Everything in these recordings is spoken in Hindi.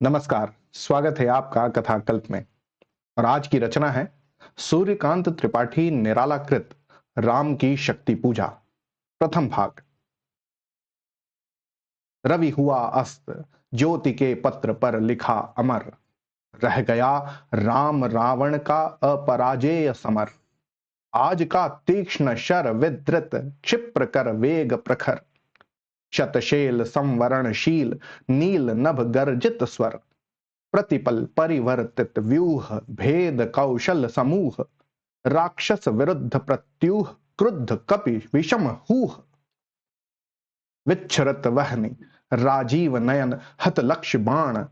नमस्कार, स्वागत है आपका कथाकल्प में। और आज की रचना है सूर्यकांत त्रिपाठी निराला कृत राम की शक्ति पूजा, प्रथम भाग। रवि हुआ अस्त, ज्योति के पत्र पर लिखा अमर, रह गया राम रावण का अपराजेय समर। आज का तीक्ष्ण शर विद्रत, क्षिप्र कर वेग प्रखर, शतशेल संवरणशील, नील नभ गर्जित स्वर, प्रतिपल परिवर्तित व्यूह, भेद कौशल समूह, राक्षस विरुद्ध प्रत्यूह, क्रुद्ध कपि विषम हूह। विच्छ्रत वहनि राजीव नयन, हत लक्ष्य बाण,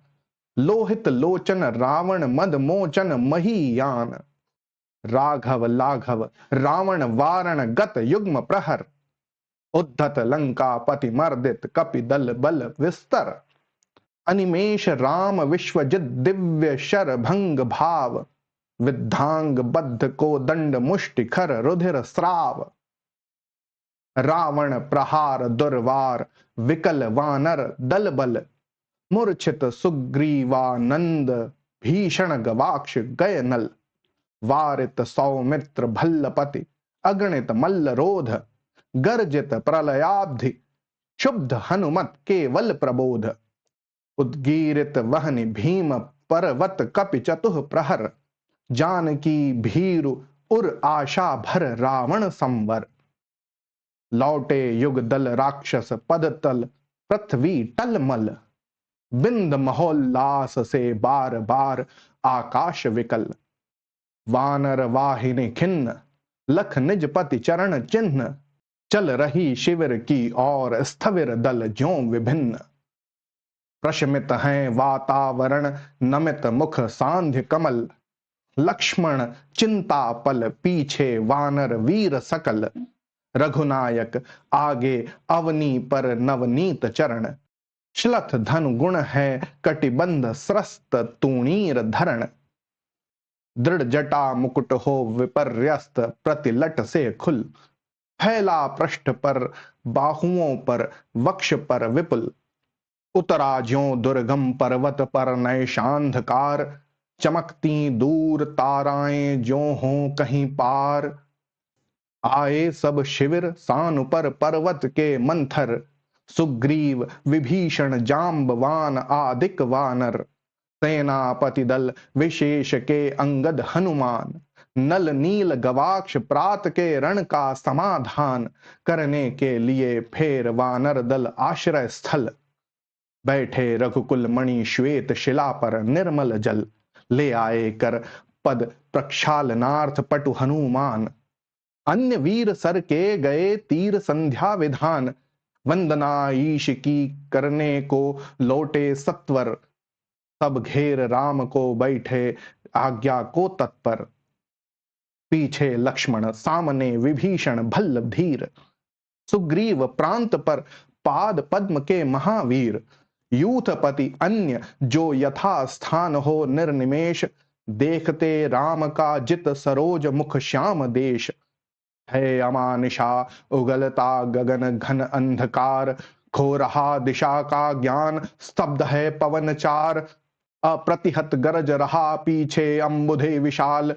लोहित लोचन रावण मद मोचन महीयान। राघव लाघव रावण वारण गत युग्म प्रहर, उद्धत लंका पति मर्दित कपि दल बल विस्तर। अनिमेष राम विश्वजित दिव्य शर भंग भाव, विद्धांग बद्ध को दंड मुष्टि खर रुधिर स्राव। रावण प्रहार दुर्वार, विकल वानर दल बल, मूर्छित सुग्रीवानंद, भीषण गवाक्ष गय नल। वारित सौमित्र भल्लपति, अगणित मल्ल रोध, गर्जित प्रलयाब्धि, क्षुब्ध हनुमत केवल प्रबोध। उद्गीरित वहनि भीम पर्वत कपि चतुः प्रहर, जानकी भीरु उर आशा भर रावण संवर। लौटे युग दल राक्षस पद तल, पृथ्वी टलमल, बिंद महोल्लास से बार बार आकाश विकल। वानर वाहिनी खिन्न, लख निज पति चरण चिन्ह, चल रही शिविर की और स्थविर दल ज्यों विभिन्न। प्रशमित हैं वातावरण, नमित मुख सांध्य कमल, लक्ष्मण चिंता पल, पीछे वानर वीर सकल। रघुनायक आगे अवनी पर नवनीत चरण, श्लथ धनु गुण है कटिबंध स्रस्त तूणीर धरण। दृढ़ जटा मुकुट हो विपर्यस्त, प्रतिलट से खुल, फैला पृष्ठ पर बाहुओं पर वक्ष पर विपुल। उतरा ज्यों दुर्गम पर्वत पर नैशांधकार, चमकती दूर ताराएं ज्यों हों कहीं पार। आए सब शिविर सान पर पर्वत के मंथर, सुग्रीव विभीषण जाम्बवान आदिक वानर। सेनापति दल विशेष के अंगद हनुमान, नल नील गवाक्ष प्रात के रण का समाधान करने के लिए फेर वानर दल आश्रय स्थल। बैठे रघुकुल मणि श्वेत शिला पर निर्मल जल, ले आए कर पद प्रक्षालनार्थ पटु हनुमान। अन्य वीर सर के गए तीर संध्या विधान, वंदना ईश की करने को लौटे सत्वर। सब घेर राम को बैठे आज्ञा को तत्पर, पीछे लक्ष्मण सामने विभीषण भल्ल धीर। सुग्रीव प्रांत पर पाद पद्म के महावीर, यूथपति अन्य जो यथा स्थान हो निर्निमेष। देखते राम का जित सरोज मुख श्याम देश, है अमानिशा उगलता गगन घन अंधकार। खो रहा दिशा का ज्ञान, स्तब्ध है पवन चार। अप्रतिहत गरज रहा पीछे अम्बुधे विशाल,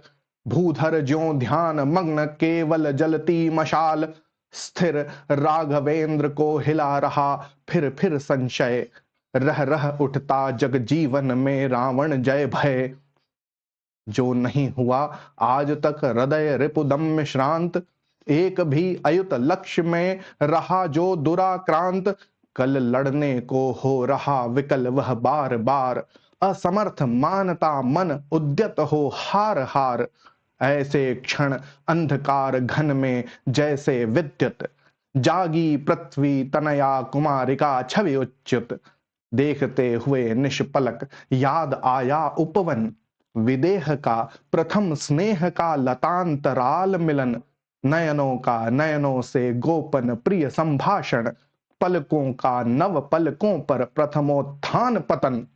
भूधर ज्यों ध्यान मग्न केवल जलती मशाल। स्थिर राघवेंद्र को हिला रहा फिर संशय, रह रह उठता जग जीवन में रावण जय भय। जो नहीं हुआ आज तक हृदय रिपुदम्य श्रांत, एक भी अयुत लक्ष्य में रहा जो दुराक्रांत। कल लड़ने को हो रहा विकल वह बार बार, असमर्थ मानता मन उद्यत हो हार हार। ऐसे क्षण अंधकार घन में जैसे विद्युत, जागी पृथ्वी तनया कुमारिका छवि उच्युत। देखते हुए निष्पलक याद आया उपवन, विदेह का प्रथम स्नेह का लतांतराल मिलन। नयनों का नयनों से गोपन प्रिय संभाषण, पलकों का नव पलकों पर प्रथमोत्थान पतन।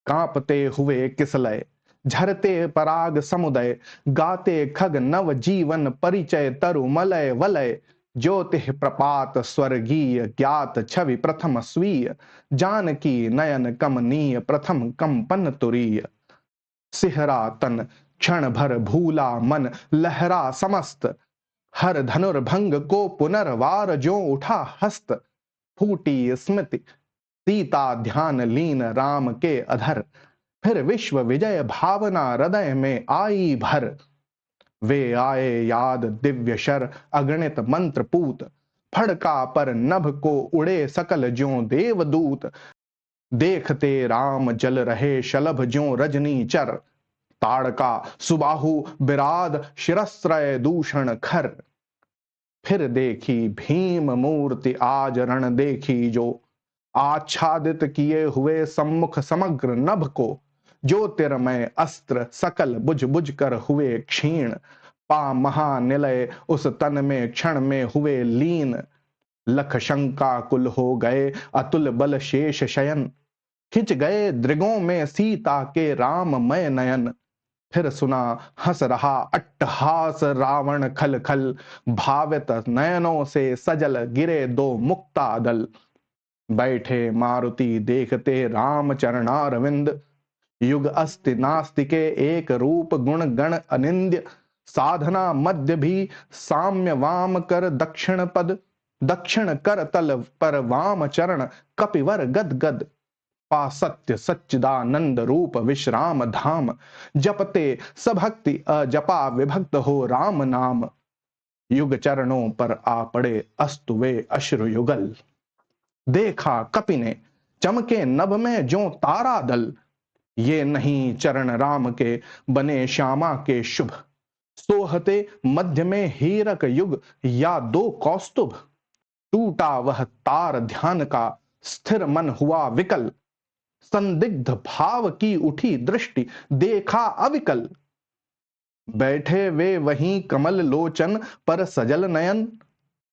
कांपते हुए किसलय, झरते पराग समुदय, गाते खग नव जीवन परिचय तरु मलय वलय। ज्योति प्रपात स्वर्गीय ज्ञात छवि प्रथम स्वीय, जानकी नयन कमनीय प्रथम कंपन तुरीय। सिहरा तन क्षण भर भूला मन, लहरा समस्त हर धनुर्भंग को पुनर्वार ज्यों उठा हस्त। फूटी स्मृति सीता ध्यान लीन राम के अधर, फिर विश्व विजय भावना हृदय में आई भर। वे आए याद दिव्य शर अगणित मंत्र पूत, फड़का पर नभ को उड़े सकल ज्यों देवदूत। देखते राम जल रहे शलभ ज्यों रजनी चर, ताड़का सुबाहु बिराद शिरस्त्रय दूषण खर। फिर देखी भीम मूर्ति आज रण देखी जो, आच्छादित किए हुए सम्मुख समग्र नभ को। ज्योतिर्मय अस्त्र सकल बुझ बुझ कर हुए क्षीण, पा महानिलय उस तन में क्षण में हुए लीन। लख शंका कुल हो गए अतुल बल शेष शयन, खिंच गए दृगों में सीता के राममय नयन। फिर सुना हंस रहा अट्टहास रावण खल खल, भावित नयनों से सजल गिरे दो मुक्ता दल। बैठे मारुति देखते राम चरणारविंद, युग अस्ति नास्ति के एक रूप गुण गण अनिंद्य। साधना मध्य भी साम्य वाम कर दक्षिण पद, दक्षिण कर तल पर वाम चरण कपिवर गद गद। पा सत्य सच्चिदानंद रूप विश्राम धाम, जपते सभक्ति अजपा विभक्त हो राम नाम। युग चरणों पर आ पड़े अस्तु वे अश्रु युगल, देखा कपि ने चमके नभ में ज्यों तारा दल। ये नहीं चरण राम के बने श्यामा के शुभ, सोहते मध्य में हीरक युग या दो कौस्तुभ। टूटा वह तार ध्यान का स्थिर मन हुआ विकल, संदिग्ध भाव की उठी दृष्टि देखा अविकल। बैठे वे वहीं कमल लोचन पर सजल नयन,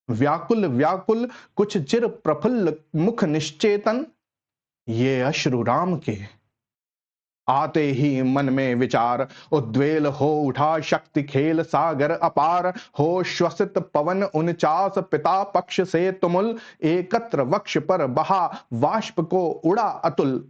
व्याकुल व्याकुल कुछ चिर प्रफुल्ल मुख निश्चेतन। ये अश्रु राम के आते ही मन में विचार, उद्वेल हो उठा शक्ति खेल सागर अपार। हो श्वसित पवन 49 पिता पक्ष से तुमुल, एकत्र वक्ष पर बहा वाष्प को उड़ा अतुल।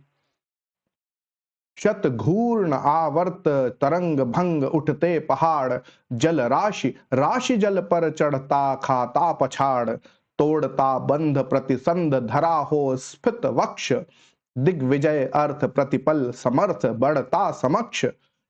शत घूर्ण आवर्त तरंग भंग उठते पहाड़, जल राशि राशि जल पर चढ़ता खाता पछाड़। तोड़ता बंध प्रतिसंध धरा हो स्फित वक्ष, दिग्विजय अर्थ प्रतिपल समर्थ बढ़ता समक्ष।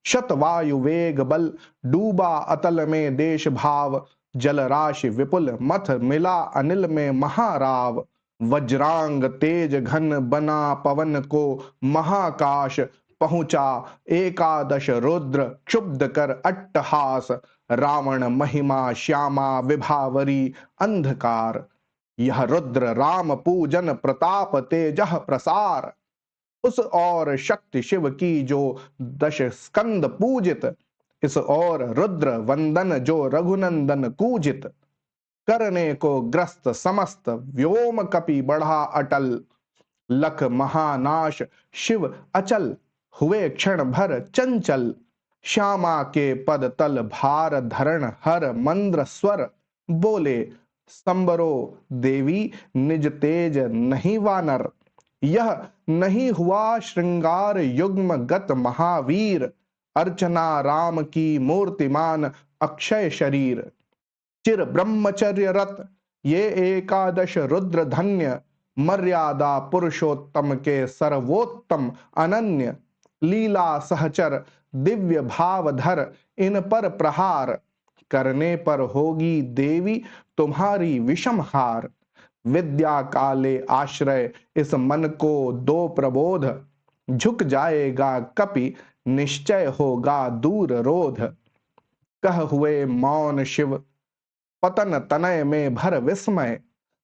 शतवायु वेग बल डूबा अतल में देश भाव, जल राशि विपुल मथ मिला अनिल में महाराव। वज्रांग तेज घन बना पवन को महाकाश, पहुंचा एकादश रुद्र क्षुब्ध कर अट्टहास। रावण महिमा श्यामा विभावरी अंधकार, यह रुद्र राम पूजन प्रताप तेजह प्रसार। उस और शक्ति शिव की जो 10 स्कंद पूजित, इस और रुद्र वंदन जो रघुनंदन कूजित। करने को ग्रस्त समस्त व्योम कपि बढ़ा अटल, लख महानाश शिव अचल हुए क्षण भर चंचल। श्यामा के पद तल भार धरण हर मंद्र स्वर, बोले संबरो देवी निज तेज नहीं वानर। यह नहीं हुआ श्रृंगार युग्म गत महावीर, अर्चना राम की मूर्तिमान अक्षय शरीर। चिर ब्रह्मचर्य रत ये एकादश रुद्र धन्य, मर्यादा पुरुषोत्तम के सर्वोत्तम अनन्य। लीला सहचर दिव्य भावधर इन पर प्रहार, करने पर होगी देवी तुम्हारी विषम हार। विद्या काले आश्रय इस मन को दो प्रबोध, झुक जाएगा कपि निश्चय होगा दूर रोध। कह हुए मौन शिव पतन तनय में भर विस्मय,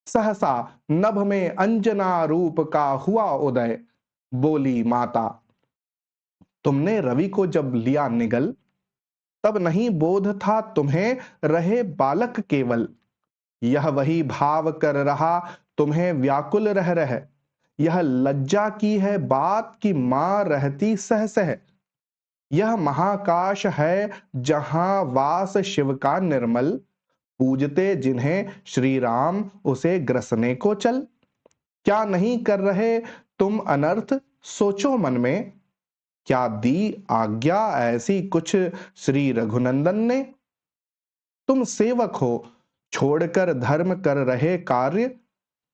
सहसा नभ में अंजना रूप का हुआ उदय। बोली माता तुमने रवि को जब लिया निगल, तब नहीं बोध था तुम्हें रहे बालक केवल। यह वही भाव कर रहा तुम्हें व्याकुल रह रह, यह लज्जा की है बात कि मां रहती सह सह। यह महाकाश है जहां वास शिव का निर्मल, पूजते जिन्हें श्री राम उसे ग्रसने को चल। क्या नहीं कर रहे तुम अनर्थ, सोचो मन में, क्या दी आज्ञा ऐसी कुछ श्री रघुनंदन ने। तुम सेवक हो, छोड़कर धर्म कर रहे कार्य,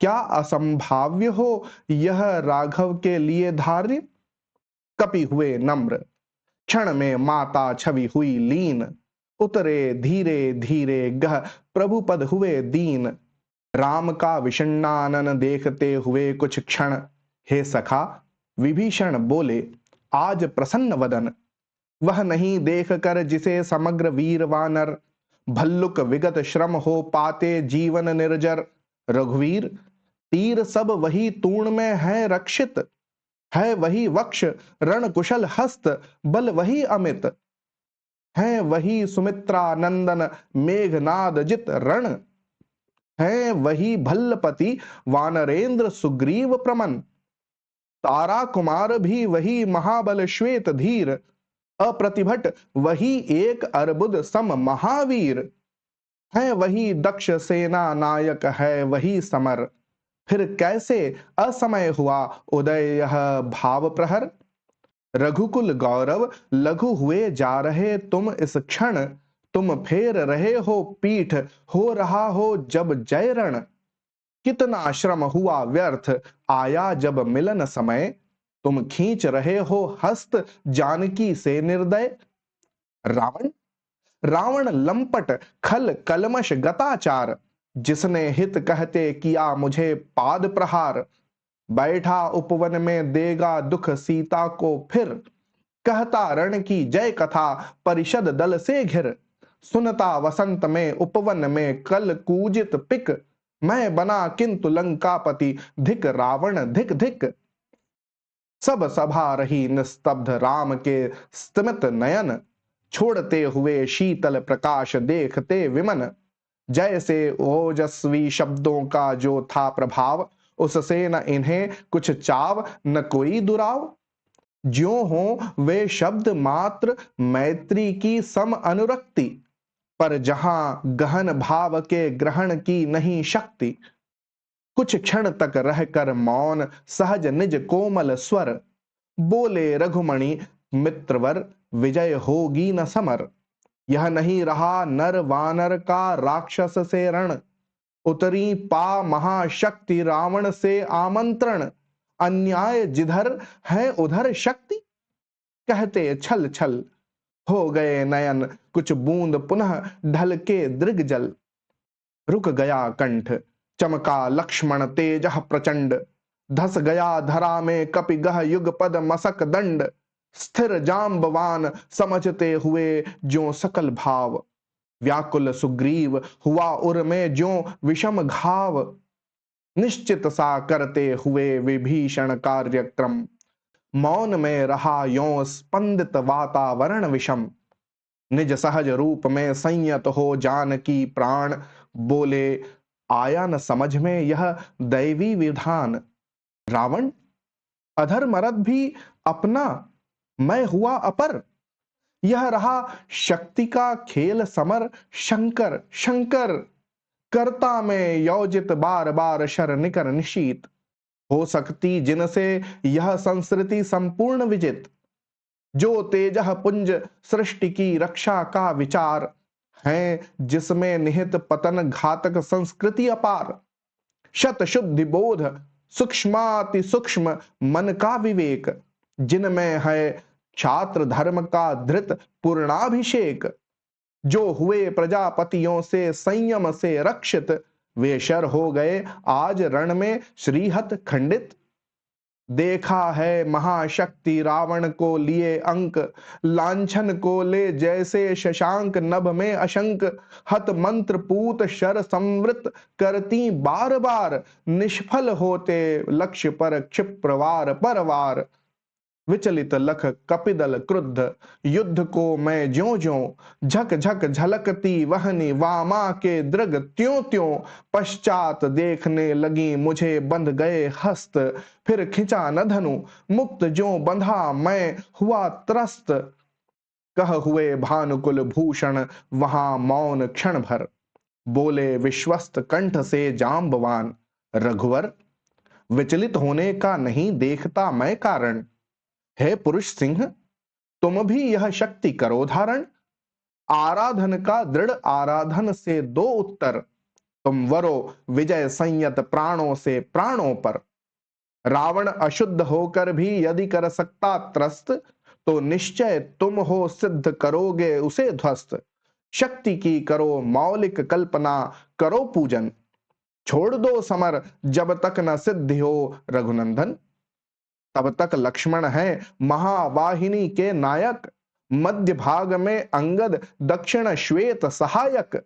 क्या असंभाव्य हो यह राघव के लिए धार्य। कपि हुए नम्र, क्षण में माता छवि हुई लीन, उतरे धीरे धीरे गह प्रभु पद हुए दीन। राम का विषण्णानन देखते हुए कुछ क्षण, हे सखा विभीषण बोले आज प्रसन्न वदन। वह नहीं देख कर जिसे समग्र वीर वानर, भल्लुक विगत श्रम हो पाते जीवन निर्जर। रघुवीर तीर सब वही तूण में है रक्षित, है वही वक्ष रण कुशल हस्त बल वही अमित। है वही सुमित्रा नंदन मेघनाद जित रण, है वही भल्लपति वानरेंद्र सुग्रीव प्रमन। तारा कुमार भी वही महाबल श्वेत धीर, अप्रतिभट वही एक अर्बुद सम महावीर। है वही दक्ष सेना नायक है वही समर, फिर कैसे असमय हुआ उदय यह भाव प्रहर। रघुकुल गौरव लघु हुए जा रहे तुम इस क्षण, तुम फेर रहे हो पीठ हो रहा हो जब जय रण। कितना श्रम हुआ व्यर्थ आया जब मिलन समय, तुम खींच रहे हो हस्त जानकी से निर्दय। रावण रावण लंपट खल कलमश गताचार, जिसने हित कहते किया मुझे पाद प्रहार। बैठा उपवन में देगा दुख सीता को फिर, कहता रण की जय कथा परिषद दल से घिर। सुनता वसंत में उपवन में कल कूजित पिक, मैं बना किंतु लंकापति धिक रावण धिक धिक। सब सभा रही निस्तब्ध राम के स्तिमित नयन, छोड़ते हुए शीतल प्रकाश देखते विमन। जैसे ओजस्वी शब्दों का जो था प्रभाव, उससे न इन्हें कुछ चाव न कोई दुराव। ज्यों हो वे शब्द मात्र मैत्री की सम अनुरक्ति, पर जहां गहन भाव के ग्रहण की नहीं शक्ति। कुछ क्षण तक रहकर मौन सहज निज कोमल स्वर, बोले रघुमणि मित्रवर विजय होगी न समर। यह नहीं रहा नर वानर का राक्षस से रण, उतरी पा महाशक्ति रावण से आमंत्रण। अन्याय जिधर है उधर शक्ति, कहते छल छल हो गए नयन कुछ बूंद पुनः ढल के दृग जल। रुक गया कंठ चमका लक्ष्मण तेजह प्रचंड, धस गया धरा में कपि गह युग पद मसक दंड। स्थिर जाम्बवान समझते हुए ज्यों सकल भाव, व्याकुल सुग्रीव हुआ उर में ज्यों विषम घाव। निश्चित सा करते हुए विभीषण कार्यक्रम, मौन में रहा यों स्पंदित वातावरण विषम। निज सहज रूप में संयत हो जानकी प्राण, बोले आया न समझ में यह दैवी विधान। रावण अधर्मरथ भी अपना, मैं हुआ अपर। यह रहा शक्ति का खेल समर, शंकर शंकर करता में योजित बार बार शर निकर निशीत। हो सकती जिनसे यह संस्कृति संपूर्ण विजित, जो तेजह पुंज सृष्टि की रक्षा का विचार है, जिसमें निहित पतन घातक संस्कृति अपार। शत शुद्धि बोध सूक्ष्माति सूक्ष्म मन का विवेक, जिनमें है छात्र धर्म का धृत पूर्णाभिषेक। जो हुए प्रजापतियों से संयम से रक्षित, वे शर हो गए आज रण में श्रीहत खंडित। देखा है महाशक्ति रावण को लिए अंक, लांछन को ले जैसे शशांक नभ में अशंक। हत मंत्र पूत शर संवृत करती बार बार, निष्फल होते लक्ष्य पर क्षिप्रवार परवार। विचलित लख कपिदल क्रुद्ध, युद्ध को मैं ज्यों ज्यों झक झक झलकती वहनी वामा के दृग त्यों त्यों। पश्चात देखने लगी मुझे बंध गए हस्त, फिर खिंचा न धनु मुक्त ज्यों बंधा मैं हुआ त्रस्त। कह हुए भानुकुल भूषण वहां मौन क्षण भर, बोले विश्वस्त कंठ से जाम्बवान, रघुवर विचलित होने का नहीं देखता मैं कारण। हे पुरुष सिंह, तुम भी यह शक्ति करो धारण। आराधन का दृढ़ आराधन से दो उत्तर, तुम वरो विजय संयत प्राणों से प्राणों पर। रावण अशुद्ध होकर भी यदि कर सकता त्रस्त, तो निश्चय तुम हो सिद्ध करोगे उसे ध्वस्त। शक्ति की करो मौलिक कल्पना, करो पूजन। छोड़ दो समर जब तक न सिद्धि हो रघुनंदन। तब तक लक्ष्मण है महावाहिनी के नायक, मध्य भाग में अंगद, दक्षिण श्वेत सहायक।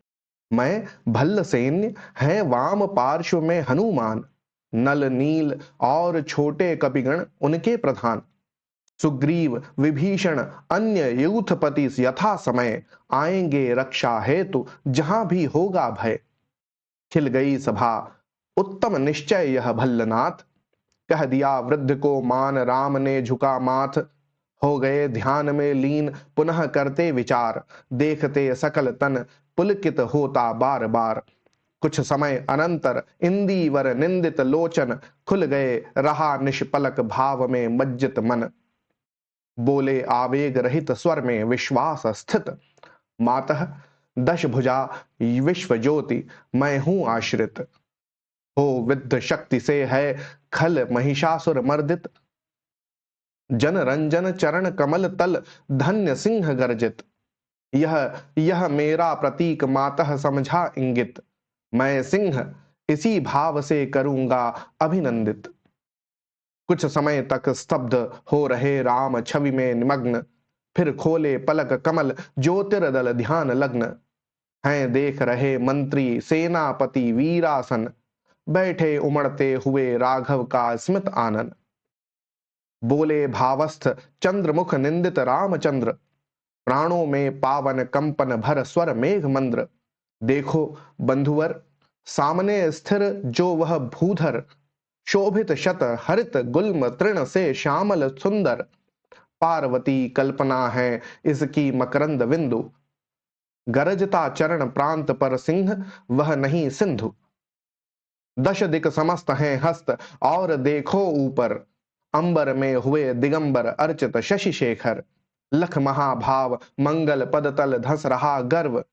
मैं भल्ल सैन्य है वाम पार्श्व में हनुमान, नल नील और छोटे कपिगण उनके प्रधान। सुग्रीव विभीषण अन्य यूथपति यथा समय, आएंगे रक्षा हेतु जहां भी होगा भय। खिल गई सभा उत्तम निश्चय यह भल्लनाथ, कह दिया वृद्ध को मान राम ने झुका माथ। हो गए ध्यान में लीन पुनः करते विचार, देखते सकल तन पुलकित होता बार बार। कुछ समय अनंतर इंदीवर निंदित लोचन, खुल गए रहा निष्पलक भाव में मज्जित मन। बोले आवेग रहित स्वर में विश्वास स्थित, मातः दश भुजा विश्व ज्योति मैं हूं आश्रित। हो विद्ध शक्ति से है खल महिषासुर मर्दित, जन रंजन चरण कमल तल धन्य सिंह गर्जित। यह मेरा प्रतीक मातः समझा इंगित, मैं सिंह इसी भाव से करूंगा अभिनंदित। कुछ समय तक स्तब्ध हो रहे राम छवि में निमग्न, फिर खोले पलक कमल ज्योतिर्दल ध्यान लग्न। हैं देख रहे मंत्री सेनापति वीरासन, बैठे उमड़ते हुए राघव का स्मित आनन। बोले भावस्थ चंद्रमुख निंदित रामचंद्र, प्राणों में पावन कंपन भर स्वर मेघ मंद्र। देखो बंधुवर सामने स्थिर जो वह भूधर, शोभित शत हरित गुल्म तृण से श्यामल सुंदर। पार्वती कल्पना है इसकी मकरंद बिंदु, गरजता चरण प्रांत पर सिंह वह नहीं सिंधु। दश दिक समस्त हैं हस्त और देखो ऊपर, अंबर में हुए दिगंबर अर्चित शशि शेखर। लख महाभाव मंगल पद तल धस रहा गर्व,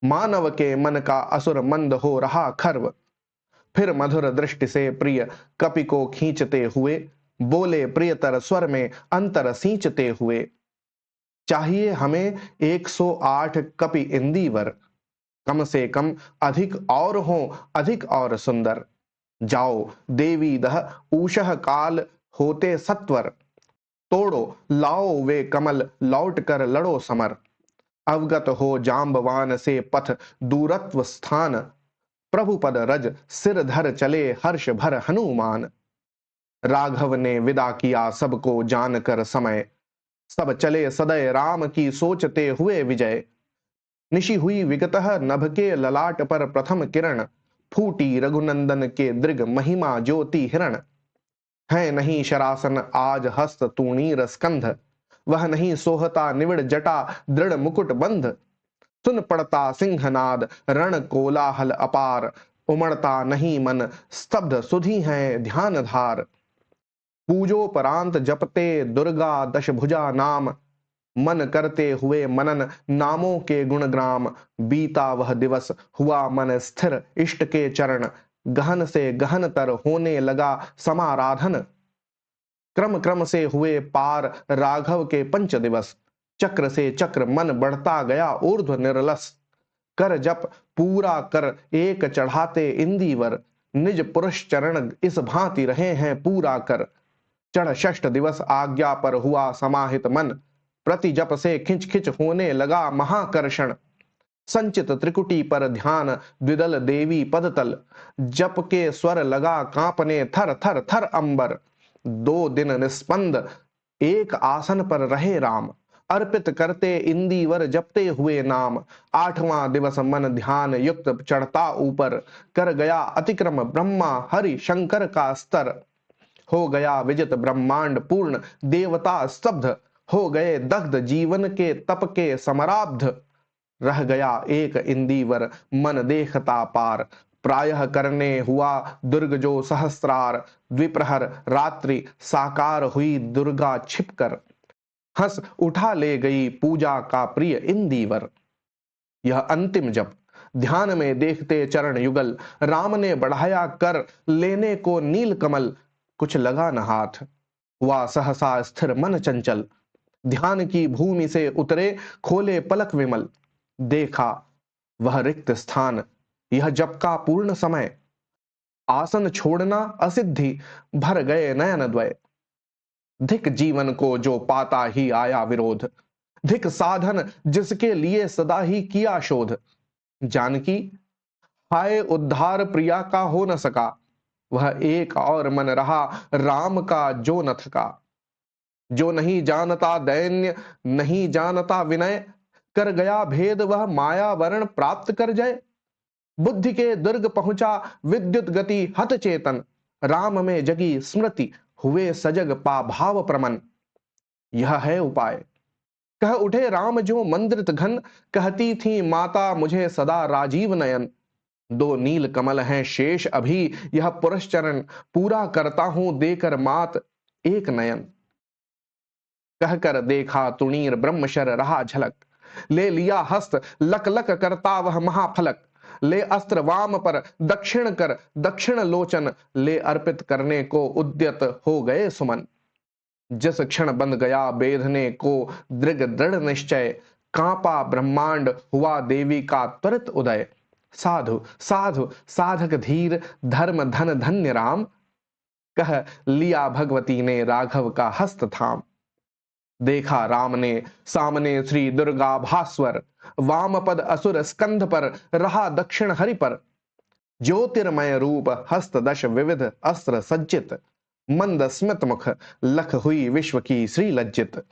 मानव के मन का असुर मंद हो रहा खर्व। फिर मधुर दृष्टि से प्रिय कपि को खींचते हुए, बोले प्रियतर स्वर में अंतर सींचते हुए। चाहिए हमें 108 कपि इंदीवर, कम से कम अधिक और हो अधिक और सुंदर। जाओ देवी दह ऊषः काल होते सत्वर, तोड़ो लाओ वे कमल लौट कर लड़ो समर। अवगत हो जाम्बवान से पथ दूरत्व स्थान, प्रभु पद रज सिर धर चले हर्ष भर हनुमान। राघव ने विदा किया सबको जानकर समय, सब चले सदय राम की सोचते हुए विजय। निशि हुई विगतः नभ के ललाट पर प्रथम किरण, फूटी रघुनंदन के दृग महिमा ज्योति हिरण। है नहीं शरासन आज हस्त तूणीर स्कंध, वह नहीं सोहता निविड़ जटा दृढ़ मुकुट बंध। सुन पड़ता सिंहनाद रण कोलाहल अपार, उमड़ता नहीं मन स्तब्ध सुधी है ध्यान धार। पूजोपरांत जपते दुर्गा दशभुजा नाम, मन करते हुए मनन नामों के गुणग्राम। बीता वह दिवस हुआ मन स्थिर इष्ट के चरण, गहन से गहनतर होने लगा समाराधन। क्रम क्रम से हुए पार राघव के पंच दिवस, चक्र से चक्र मन बढ़ता गया ऊर्ध्व निर्लस। कर जप पूरा कर एक चढ़ाते इंदीवर, निज पुरुष चरण इस भांति रहे हैं पूरा कर। चढ़ षष्ठ दिवस आज्ञा पर हुआ समाहित मन, प्रति जप से खिंच खिंच होने लगा महाकर्षण। संचित त्रिकुटी पर ध्यान द्विदल देवी पदतल, जप के स्वर लगा कांपने थर थर थर अंबर। 2 दिन निस्पंद एक आसन पर रहे राम, अर्पित करते इंदीवर जपते हुए नाम। 8वां दिवस मन ध्यान युक्त चढ़ता ऊपर, कर गया अतिक्रम ब्रह्मा हरि शंकर का स्तर। हो गया विजित ब्रह्मांड पूर्ण देवता स्तब्ध, हो गए दग्ध जीवन के तप के समराब्ध। रह गया एक इंदीवर मन देखता पार। प्रायः करने हुआ दुर्ग जो सहस्रार, द्विप्रहर रात्रि साकार हुई दुर्गा छिपकर। हंस उठा ले गई पूजा का प्रिय इंदीवर। यह अंतिम जप ध्यान में देखते चरण युगल, राम ने बढ़ाया कर लेने को नील कमल। कुछ लगा न हाथ, हुआ सहसा स्थिर मन चंचल। ध्यान की भूमि से उतरे खोले पलक विमल। देखा वह रिक्त स्थान, यह जप का पूर्ण समय। आसन छोड़ना असिद्धि, भर गए नयन द्वय। धिक जीवन को जो पाता ही आया विरोध, धिक साधन जिसके लिए सदा ही किया शोध। जानकी हाय उद्धार प्रिया का हो न सका, वह एक और मन रहा राम का जो न थका। जो नहीं जानता दैन्य, नहीं जानता विनय, कर गया भेद वह माया वर्ण प्राप्त कर जाए। बुद्धि के दुर्ग पहुंचा विद्युत गति हत चेतन, राम में जगी स्मृति हुए सजग पा भाव प्रमन। यह है उपाय। कह उठे राम जो मंद्रित घन, कहती थी माता मुझे सदा राजीव नयन। दो नील कमल हैं शेष अभी, यह पुरुष चरण पूरा करता हूं देकर मात एक नयन। कहकर देखा तुणीर ब्रह्मशर रहा झलक, ले लिया हस्त लक लक करता वह महाफलक। ले अस्त्र वाम पर दक्षिण कर दक्षिण लोचन, ले अर्पित करने को उद्यत हो गए सुमन। जिस क्षण बंध गया बेधने को दृढ़ दृढ़ निश्चय, कांपा ब्रह्मांड हुआ देवी का त्वरित उदय। साधु साधु साधक धीर धर्म धन धन्य राम, कह लिया भगवती ने राघव का हस्त थाम। देखा राम ने सामने श्री दुर्गा भास्वर, वाम पद असुर स्कंध पर रहा दक्षिण हरि पर। ज्योतिर्मय रूप हस्त दश विविध अस्त्र सज्जित, मंद स्मित मुख लख हुई विश्व की श्री लज्जित।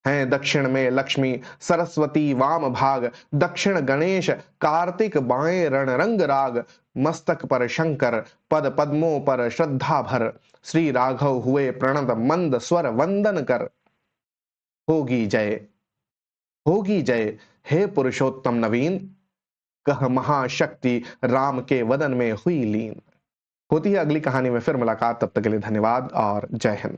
हैं दक्षिण में लक्ष्मी सरस्वती वाम भाग, दक्षिण गणेश कार्तिक बाएं रणरंग राग। मस्तक पर शंकर पद पद्मों पर श्रद्धा भर, श्री राघव हुए प्रणत मंद स्वर वंदन कर। होगी जय, होगी जय, हे पुरुषोत्तम नवीन, कह महाशक्ति राम के वदन में हुई लीन। होती है अगली कहानी में फिर मुलाकात, तब तक के लिए धन्यवाद और जय हिंद।